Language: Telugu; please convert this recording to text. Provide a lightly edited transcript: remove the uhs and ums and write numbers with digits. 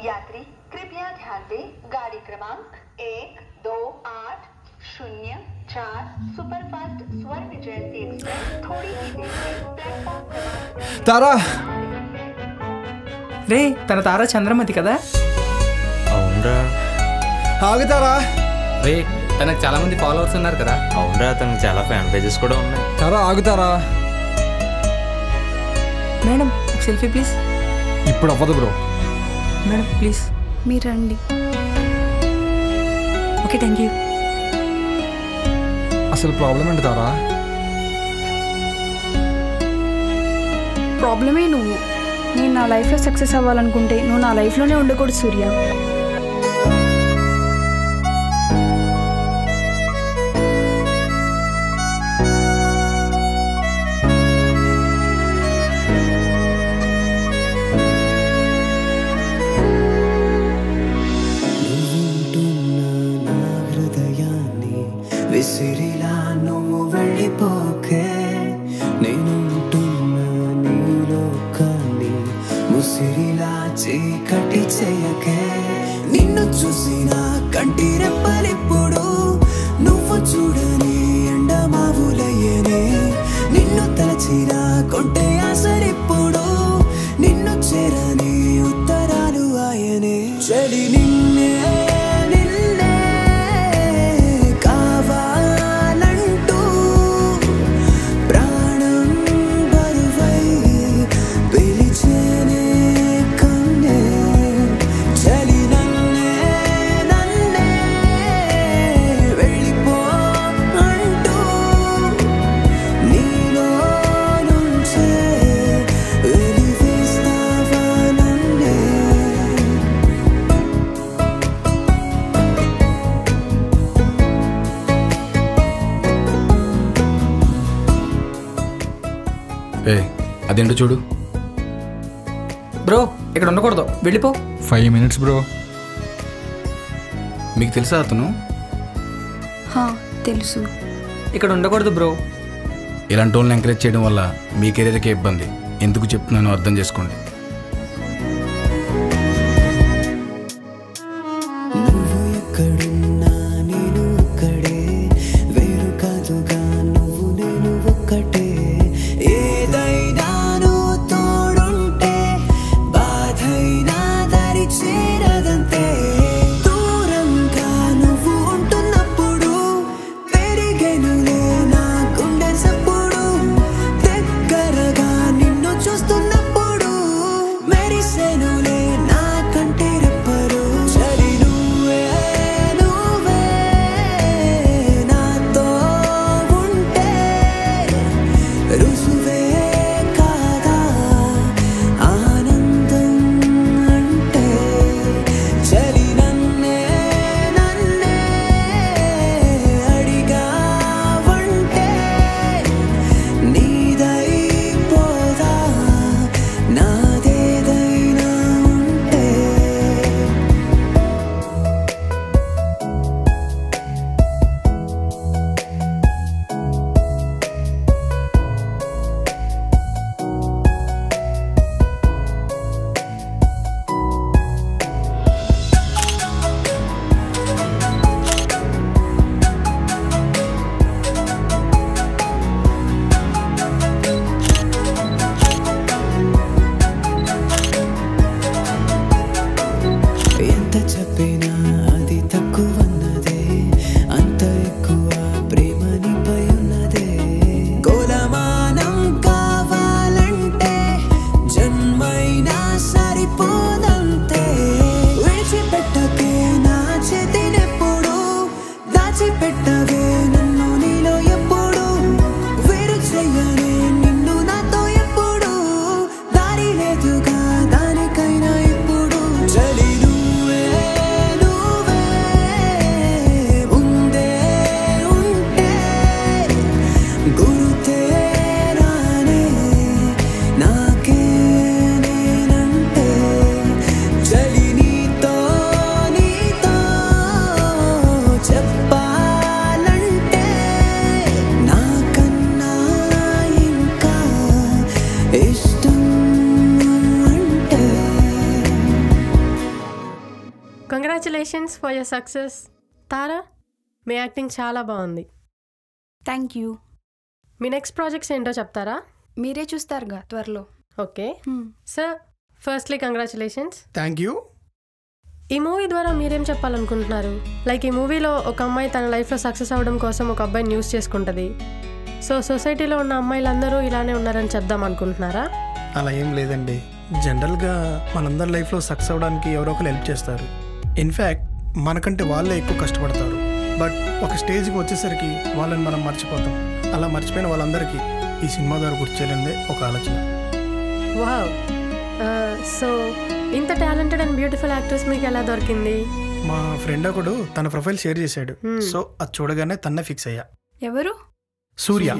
यात्री कृपया ध्यान दें, गाड़ी क्रमांक 1280 सुपरफास्ट स्वर्ण जयंती एक्सप्रेस थोड़ी ही देर में प्लेटफॉर्म क्रमांक तारा రే తన తారా చంద్రమతి కదా? అవునరా. ఆగుతారా? రే తనకు చాలా మంది ఫాలోవర్స్ ఉన్నారు కదా? అవునరా, తనకు చాలా ఫ్యాన్ పేజెస్ కూడా ఉన్నాయి. తారా ఆగుతారా? Madam selfie please. ఇప్పుడు అవ్వదు బ్రో. Madam please. మీరు రండి. Okay thank you. అసలు ప్రాబ్లం ఏంటి తారా? ప్రాబ్లమే నువ్వు. నేను నా లైఫ్లో సక్సెస్ అవ్వాలనుకుంటే నువ్వు నా లైఫ్లోనే ఉండకూడదు సూర్య. విసిరిలా నువ్వు వెళ్ళిపోకే, నేనుంటున్నా నీలోకాన్ని ముసిరిలా చీకటి చేయకే. నిన్ను చూసిన కంటి రెప్పలిప్పుడు నువ్వు చూడని ఎండమావులయ్యనే. నిన్ను తలచిన కొంటే ఆసరిప్పుడు నిన్ను చేరని ఉత్తరాలు ఆయనే. చలి నిన్నే అదేంటో చూడు. బ్రో ఇక్కడ ఉండకూడదు, వెళ్ళిపో. 5 minutes బ్రో. మీకు తెలుసా అతను? తెలుసు. ఇక్కడ ఉండకూడదు బ్రో. ఇలాంటి వాళ్ళని ఎంకరేజ్ చేయడం వల్ల మీ కెరీర్కే ఇబ్బంది. ఎందుకు చెప్తున్నానో అర్థం చేసుకోండి. నువ్వు ఎక్కడున్నా నేను ఒక్కడే, వేరు కాదుగా నువ్వు నేను ఒక్కటే. ఏదైనా నువ్వు తోడుంటే బాధైనా దారి చేరదంతే. దూరంగా నువ్వు ఉంటున్నప్పుడు పెరిగెనులే నా గుండె సప్పుడు. దగ్గరగా నిన్ను చూస్తున్నప్పుడు congratulations for your success. Tara, me acting చాలా బాగుంది. Thank you. Me next projects ఏంటో చెప్తారా? మీరే చూస్తారుగా త్వరలో. Okay sir, firstly congratulations. Thank you. ఈ మూవీ ద్వారా మీరేం చెప్పాలనుకుంటున్నారు? లైక్ ఈ మూవీలో ఒక అమ్మాయి తన లైఫ్లో సక్సెస్ అవ్వడం కోసం ఒక అబ్బాయిని యూస్ చేసుకుంటుంది. సో సొసైటీలో ఉన్న అమ్మాయిలందరూ ఇలానే ఉన్నారని చెప్దాం అనుకుంటున్నారా? అలా ఏం లేదండి. జనరల్గా మనందరి లైఫ్లో సక్సెస్ అవ్వడానికి ఎవరో ఒకరు హెల్ప్ చేస్తారు. ఇన్ఫ్యాక్ట్ మనకంటే వాళ్ళే ఎక్కువ కష్టపడతారు. బట్ ఒక స్టేజ్కి వచ్చేసరికి వాళ్ళని మనం మర్చిపోతాం. అలా మర్చిపోయిన వాళ్ళందరికీ ఈ సినిమా ద్వారా గుర్తు చేయాలనేదే ఒక ఆలోచన. వావ్. సో ఇంత టాలెంటెడ్ అండ్ బ్యూటిఫుల్ యాక్టర్స్ మీకు ఎలా దొరికింది? మా ఫ్రెండ్ ఒకడు తన ప్రొఫైల్ షేర్ చేశాడు. సో అది చూడగానే తన్నే ఫిక్స్ అయ్యా. ఎవరు? సూర్య.